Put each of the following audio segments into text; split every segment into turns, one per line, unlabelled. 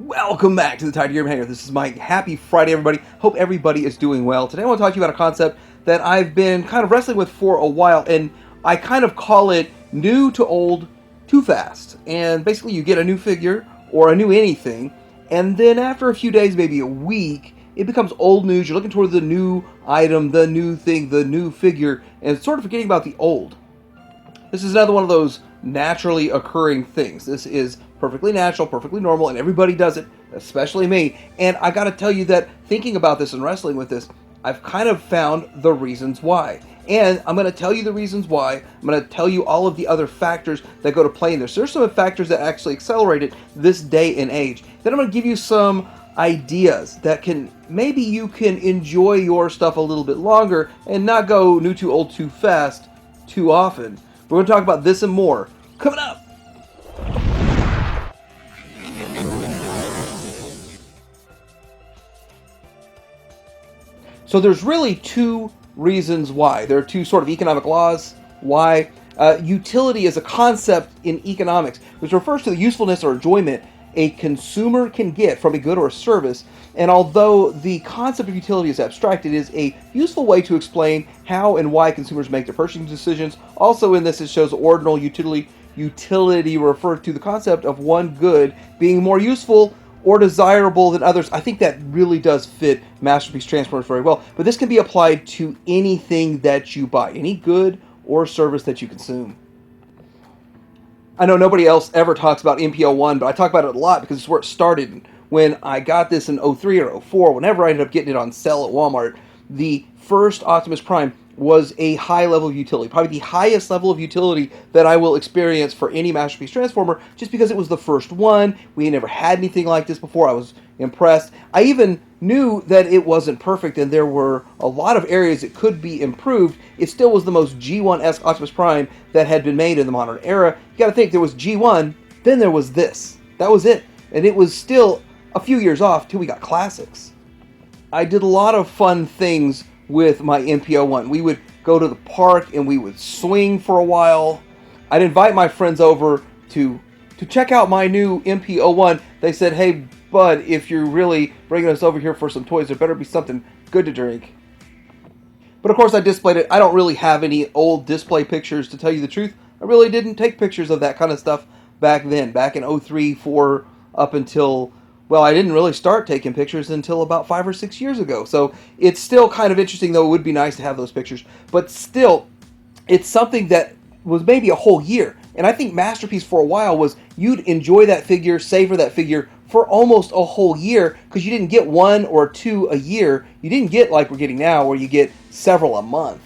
Welcome back to the Tidy Urban Hangar. This is Mike. Happy Friday, everybody. Hope everybody is doing well. Today I want to talk to you about a concept that I've been kind of wrestling with for a while, and I kind of call it new to old too fast. And basically, you get a new figure or a new anything, and then after a few days, maybe a week, it becomes old news. You're looking toward the new item, the new thing, the new figure, and sort of forgetting about the old. This is another one of those naturally occurring things. This is perfectly natural, perfectly normal, and everybody does it, especially me. And I got to tell you that thinking about this and wrestling with this, I've kind of found the reasons why. And I'm going to tell you the reasons why. I'm going to tell you all of the other factors that go to play in this. There's some factors that actually accelerate it this day and age. Then I'm going to give you some ideas that can maybe you can enjoy your stuff a little bit longer and not go new too old too fast too often. We're going to talk about this and more coming up. So there's really two reasons why. There are two sort of economic laws why. Utility is a concept in economics which refers to the usefulness or enjoyment a consumer can get from a good or a service. And although the concept of utility is abstract, it is a useful way to explain how and why consumers make their purchasing decisions. Also in this, it shows ordinal utility. Utility refers to the concept of one good being more useful or desirable than others. I think that really does fit Masterpiece Transformers very well. But this can be applied to anything that you buy, any good or service that you consume. I know nobody else ever talks about MPO1, but I talk about it a lot because it's where it started. When I got this in 03 or 04, whenever I ended up getting it on sale at Walmart, the first Optimus Prime was a high level of utility, probably the highest level of utility that I will experience for any Masterpiece Transformer, just because it was the first one. We never had anything like this before. I was impressed. I even knew that it wasn't perfect and there were a lot of areas it could be improved. It still was the most G1-esque Optimus Prime that had been made in the modern era. You gotta think, there was G1, then there was this. That was it. And it was still a few years off till we got classics. I did a lot of fun things with my MPO1. We would go to the park and we would swing for a while. I'd invite my friends over to check out my new MPO1. They said, "Hey, bud, if you're really bringing us over here for some toys, there better be something good to drink." But of course I displayed it. I don't really have any old display pictures, to tell you the truth. I really didn't take pictures of that kind of stuff back then, back in 03, 4, up until, well, I didn't really start taking pictures until about 5 or 6 years ago. So it's still kind of interesting, though it would be nice to have those pictures. But still, it's something that was maybe a whole year. And I think Masterpiece for a while was you'd enjoy that figure, savor that figure for almost a whole year, because you didn't get one or two a year. You didn't get like we're getting now, where you get several a month.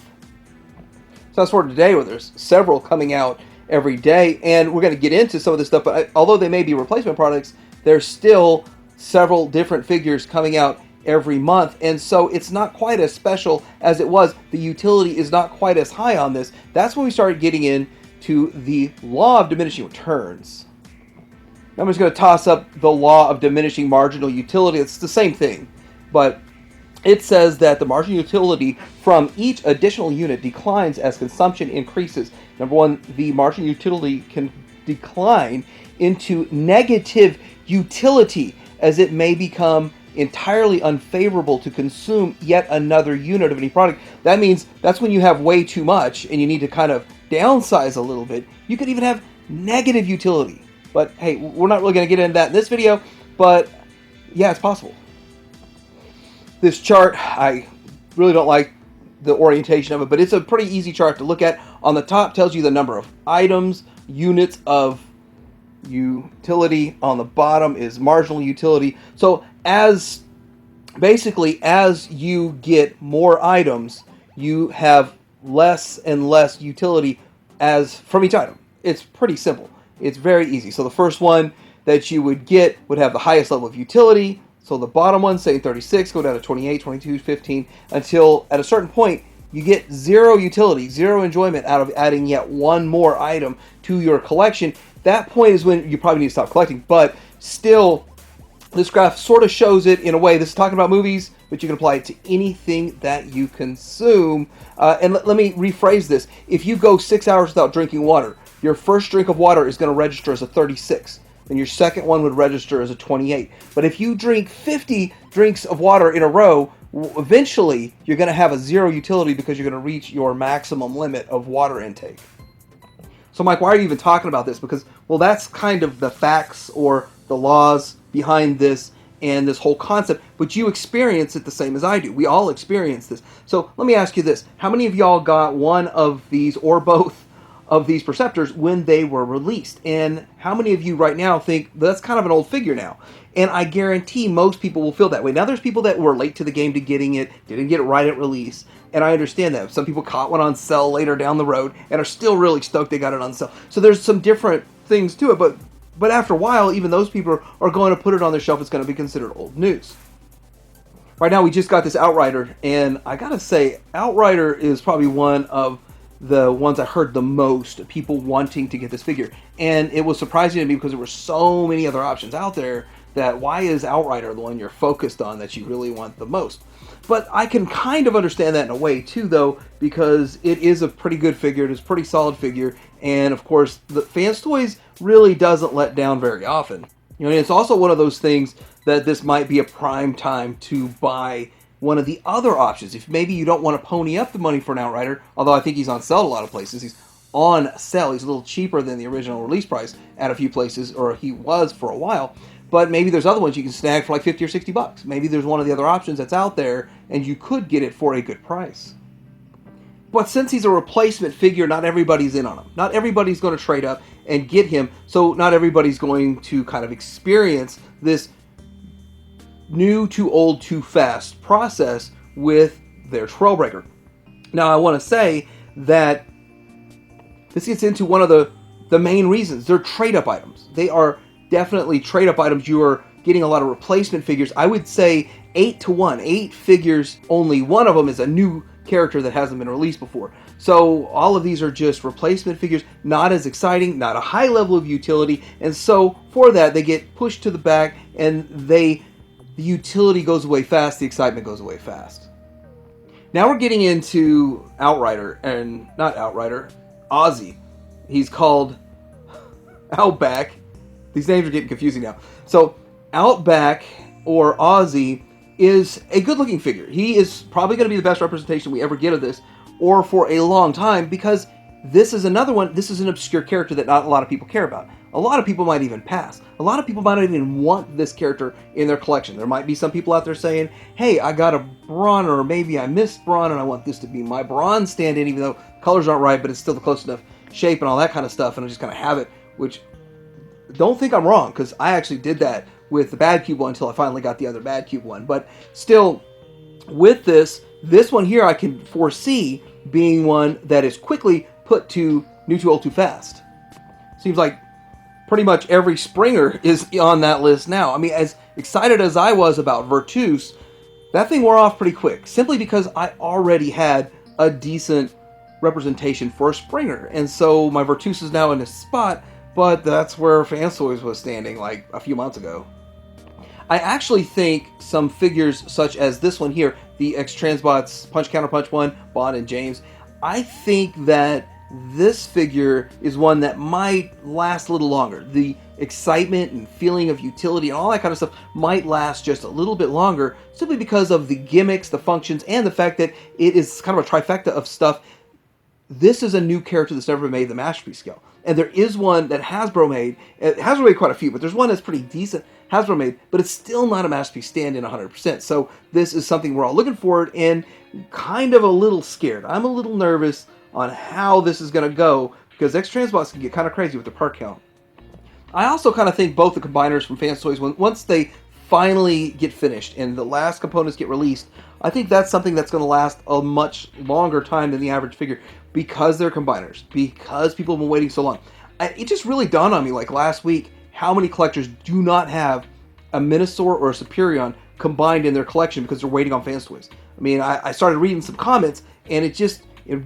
So that's for today, where there's several coming out every day. And we're going to get into some of this stuff, but although they may be replacement products, there's still several different figures coming out every month, and so it's not quite as special as it was. The utility is not quite as high on this. That's when we started getting into the law of diminishing returns. Now I'm just going to toss up the law of diminishing marginal utility. It's the same thing, but it says that the marginal utility from each additional unit declines as consumption increases. Number one, the marginal utility can decline into negative utility as it may become entirely unfavorable to consume yet another unit of any product. That means that's when you have way too much and you need to kind of downsize a little bit. You could even have negative utility. But hey, we're not really going to get into that in this video, but yeah, it's possible. This chart, I really don't like the orientation of it, but it's a pretty easy chart to look at. On the top tells you the number of items, units of utility. On the bottom is marginal utility. So as you get more items, you have less and less utility as from each item. It's pretty simple. It's very easy. So the first one that you would get would have the highest level of utility. So the bottom one, say 36, go down to 28, 22, 15, until at a certain point you get zero utility, zero enjoyment out of adding yet one more item to your collection. That point is when you probably need to stop collecting, but still, this graph sort of shows it in a way. This is talking about movies, but you can apply it to anything that you consume. And let me rephrase this. If you go 6 hours without drinking water, your first drink of water is going to register as a 36. and your second one would register as a 28. But if you drink 50 drinks of water in a row, eventually you're going to have a 0 utility because you're going to reach your maximum limit of water intake. So, Mike, why are you even talking about this? Because, well, that's kind of the facts or the laws behind this and this whole concept, but you experience it the same as I do. We all experience this. So let me ask you this. How many of y'all got one of these or both of these perceptors when they were released? And how many of you right now think that's kind of an old figure now? And I guarantee most people will feel that way. Now, there's people that were late to the game to getting it, didn't get it right at release, and I understand that. Some people caught one on sale later down the road and are still really stoked they got it on sale. So there's some different things to it, but after a while, even those people are going to put it on their shelf. It's going to be considered old news. Right now, we just got this Outrider, and I got to say, Outrider is probably one of the ones I heard the most, people wanting to get this figure. And it was surprising to me because there were so many other options out there that why is Outrider the one you're focused on that you really want the most? But I can kind of understand that in a way too, though, because it is a pretty good figure. It is a pretty solid figure. And of course, the Fans Toys really doesn't let down very often. You know, and it's also one of those things that this might be a prime time to buy one of the other options. If maybe you don't want to pony up the money for an Outrider, although I think he's on sale a lot of places. He's on sale. He's a little cheaper than the original release price at a few places, or he was for a while. But maybe there's other ones you can snag for like 50 or 60 bucks. Maybe there's one of the other options that's out there and you could get it for a good price. But since he's a replacement figure, not everybody's in on him. Not everybody's going to trade up and get him. So not everybody's going to kind of experience this new too old too fast process with their Trailbreaker. Now I want to say that this gets into one of the main reasons. They're trade-up items. They are definitely trade-up items. You are getting a lot of replacement figures. I would say 8 to 1. 8 figures, only one of them is a new character that hasn't been released before. So all of these are just replacement figures, not as exciting, not a high level of utility, and so for that they get pushed to the back and the utility goes away fast, the excitement goes away fast. Now we're getting into Outrider, and not Outrider, Ozzy. He's called Outback. These names are getting confusing now. So Outback or Ozzy is a good looking figure. He is probably going to be the best representation we ever get of this, or for a long time, because this is another one. This is an obscure character that not a lot of people care about. A lot of people might even pass. A lot of people might not even want this character in their collection. There might be some people out there saying, hey, I got a Braun, or maybe I missed Braun and I want this to be my Braun stand-in, even though colors aren't right, but it's still the close enough shape and all that kind of stuff, and I just kind of have it, which don't think I'm wrong, because I actually did that with the Bad Cube one until I finally got the other Bad Cube one. But still, with this one here I can foresee being one that is quickly put to new too old too fast. Seems like pretty much every Springer is on that list now. I mean, as excited as I was about Virtus, that thing wore off pretty quick, simply because I already had a decent representation for a Springer. And so my Virtus is now in a spot, but that's where Fans Toys was standing like a few months ago. I actually think some figures such as this one here, the X-Transbots Punch Counter Punch one, Bond and James, I think that this figure is one that might last a little longer. The excitement and feeling of utility and all that kind of stuff might last just a little bit longer, simply because of the gimmicks, the functions, and the fact that it is kind of a trifecta of stuff. This is a new character that's never made the Masterpiece scale. And there is one that Hasbro made. Hasbro made quite a few, but there's one that's pretty decent Hasbro made, but it's still not a Masterpiece stand-in 100%. So this is something we're all looking forward and kind of a little scared. I'm a little nervous on how this is going to go, because X-Transbots can get kind of crazy with the part count. I also kind of think both the combiners from Fans Toys, once they finally get finished and the last components get released, I think that's something that's going to last a much longer time than the average figure, because they're combiners, because people have been waiting so long. It just really dawned on me, like last week, how many collectors do not have a Minosaur or a Superion combined in their collection because they're waiting on Fans Toys. I mean, I started reading some comments, and it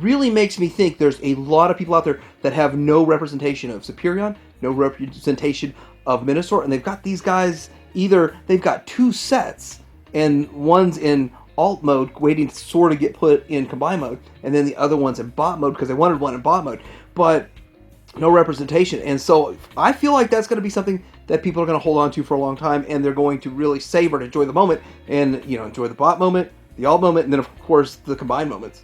really makes me think there's a lot of people out there that have no representation of Superion, no representation of Minosaur, and they've got these guys, either they've got two sets, and one's in alt mode waiting to sort of get put in combine mode, and then the other one's in bot mode because they wanted one in bot mode, but no representation. And so I feel like that's going to be something that people are going to hold on to for a long time, and they're going to really savor and enjoy the moment, and enjoy the bot moment, the alt moment, and then of course the combined moments.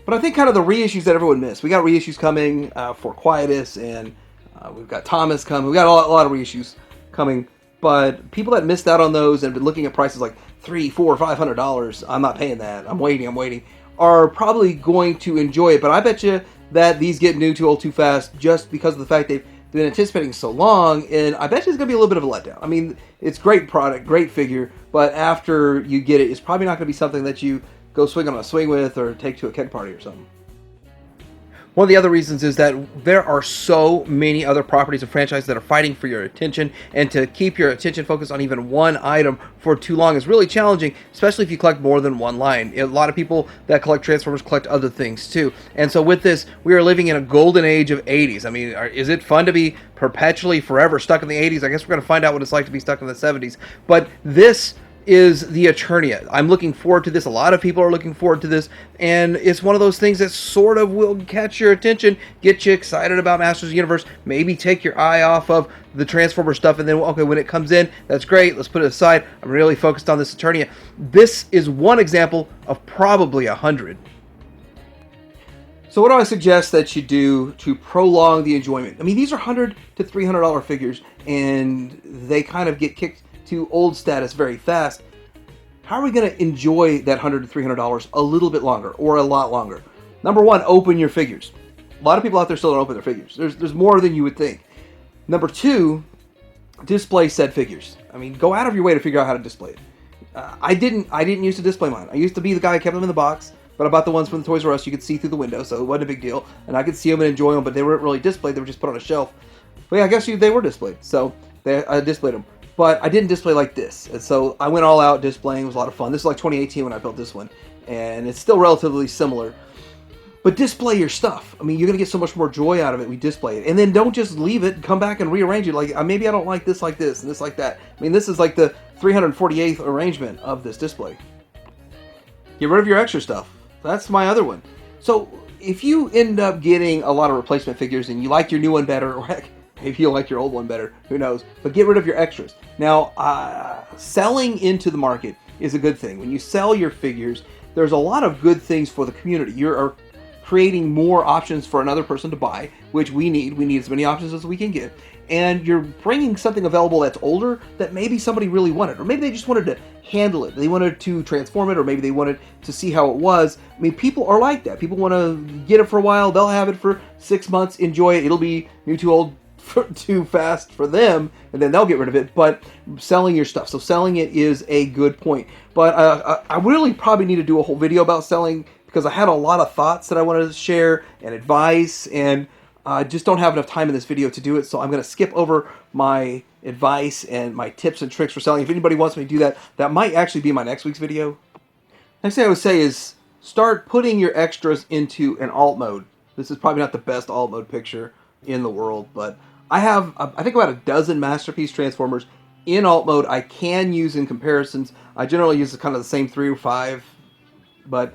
But I think kind of the reissues that everyone missed. We got reissues coming for Quietus, and we've got Thomas coming. We got a lot of reissues coming. But people that missed out on those and have been looking at prices like $300, $400, $500, I'm not paying that. I'm waiting, are probably going to enjoy it. But I bet you that these get new too old too fast just because of the fact they've been anticipating so long. And I bet you it's going to be a little bit of a letdown. I mean, it's great product, great figure, but after you get it, it's probably not going to be something that you go swing on a swing with or take to a keg party or something. One of the other reasons is that there are so many other properties and franchises that are fighting for your attention, and to keep your attention focused on even one item for too long is really challenging, especially if you collect more than one line. A lot of people that collect Transformers collect other things too. And so with this, we are living in a golden age of 80s. I mean, is it fun to be perpetually forever stuck in the 80s? I guess we're going to find out what it's like to be stuck in the 70s. But this is the Eternia. I'm looking forward to this. A lot of people are looking forward to this, and it's one of those things that sort of will catch your attention, get you excited about Masters of the Universe, maybe take your eye off of the Transformer stuff, and then, okay, when it comes in, that's great, let's put it aside. I'm really focused on this Eternia. This is one example of probably 100. So what do I suggest that you do to prolong the enjoyment? I mean, these are $100 to $300 figures, and they kind of get kicked to old status very fast. How are we going to enjoy that $100 to $300 a little bit longer, or a lot longer? Number one, open your figures. A lot of people out there still don't open their figures. There's more than you would think. Number two, display said figures. I mean, go out of your way to figure out how to display it. I didn't used to display mine. I used to be the guy who kept them in the box, but I bought the ones from the Toys R Us you could see through the window, so it wasn't a big deal. And I could see them and enjoy them, but they weren't really displayed. They were just put on a shelf. But yeah, I guess they were displayed, so I displayed them. But I didn't display like this, and so I went all out displaying. It was a lot of fun. This is like 2018 when I built this one, and it's still relatively similar. But display your stuff. I mean, you're going to get so much more joy out of it. We display it. And then don't just leave it and come back and rearrange it. Like, maybe I don't like this and this like that. I mean, this is like the 348th arrangement of this display. Get rid of your extra stuff. That's my other one. So if you end up getting a lot of replacement figures and you like your new one better, or heck, maybe you like your old one better, who knows, but get rid of your extras. Now, selling into the market is a good thing. When you sell your figures, there's a lot of good things for the community. You're creating more options for another person to buy, which we need. We need as many options as we can get. And you're bringing something available that's older that maybe somebody really wanted, or maybe they just wanted to handle it. They wanted to transform it, or maybe they wanted to see how it was. I mean, people are like that. People want to get it for a while. They'll have it for 6 months, enjoy it. It'll be new too old too fast for them, and then they'll get rid of it. But selling your stuff, so selling it is a good point. But I really probably need to do a whole video about selling, because I had a lot of thoughts that I wanted to share and advice, and I just don't have enough time in this video to do it. So I'm going to skip over my advice and my tips and tricks for selling. If anybody wants me to do that, that might actually be my next week's video. Next thing I would say is start putting your extras into an alt mode. This is probably not the best alt mode picture in the world, but I have, I think, about a dozen Masterpiece Transformers in alt mode I can use in comparisons. I generally use kind of the same 3 or 5, but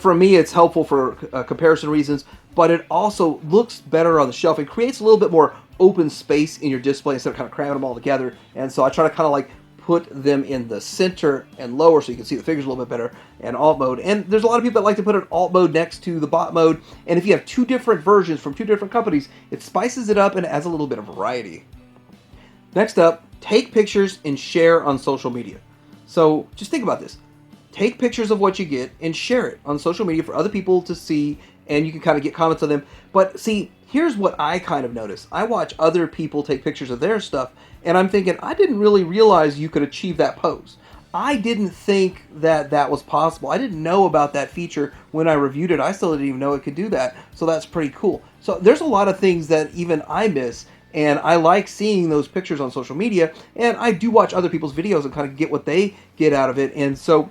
for me it's helpful for comparison reasons, but it also looks better on the shelf. It creates a little bit more open space in your display instead of kind of cramming them all together, and so I try to kind of like put them in the center and lower so you can see the figures a little bit better in alt mode. And there's a lot of people that like to put an alt mode next to the bot mode, and if you have 2 different versions from 2 different companies, it spices it up and adds a little bit of variety. Next up, take pictures and share on social media. So just think about this. Take pictures of what you get and share it on social media for other people to see, and you can kind of get comments on them. But see, here's what I kind of notice. I watch other people take pictures of their stuff, and I'm thinking, I didn't really realize you could achieve that pose. I didn't think that that was possible. I didn't know about that feature when I reviewed it. I still didn't even know it could do that, so that's pretty cool. So there's a lot of things that even I miss, and I like seeing those pictures on social media, and I do watch other people's videos and kind of get what they get out of it. And so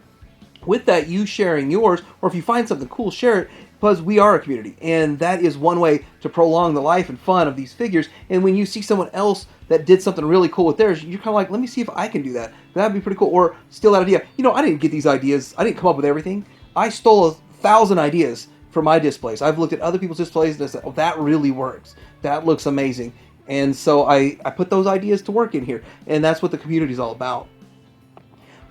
with that, you sharing yours, or if you find something cool, share it, because we are a community, and that is one way to prolong the life and fun of these figures. And when you see someone else that did something really cool with theirs, you're kind of like, let me see if I can do that. That'd be pretty cool. Or steal that idea. You know, I didn't get these ideas. I didn't come up with everything. I stole 1,000 ideas for my displays. I've looked at other people's displays and I said, oh, that really works. That looks amazing. And so I put those ideas to work in here, and that's what the community is all about.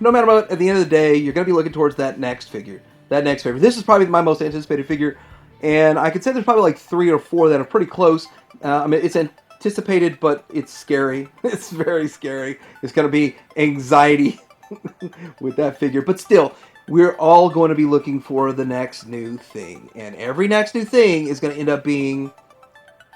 No matter what, at the end of the day, you're going to be looking towards that next figure. That next figure. This is probably my most anticipated figure, and I could say there's probably like 3 or 4 that are pretty close. I mean, it's anticipated, but it's scary. It's very scary. It's going to be anxiety with that figure, but still, we're all going to be looking for the next new thing, and every next new thing is going to end up being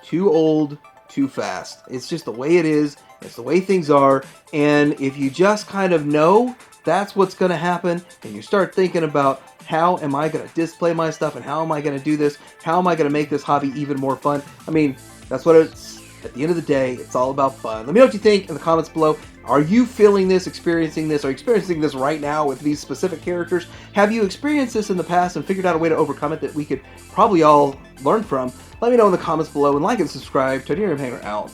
too old, too fast. It's just the way it is. It's the way things are. And if you just kind of know that's what's going to happen, and you start thinking about how am I going to display my stuff and how am I going to do this? How am I going to make this hobby even more fun? I mean, that's what it's, at the end of the day, it's all about fun. Let me know what you think in the comments below. Are you feeling this, experiencing this? Are you experiencing this right now with these specific characters? Have you experienced this in the past and figured out a way to overcome it that we could probably all learn from? Let me know in the comments below, and like and subscribe. Titanium Hanger out.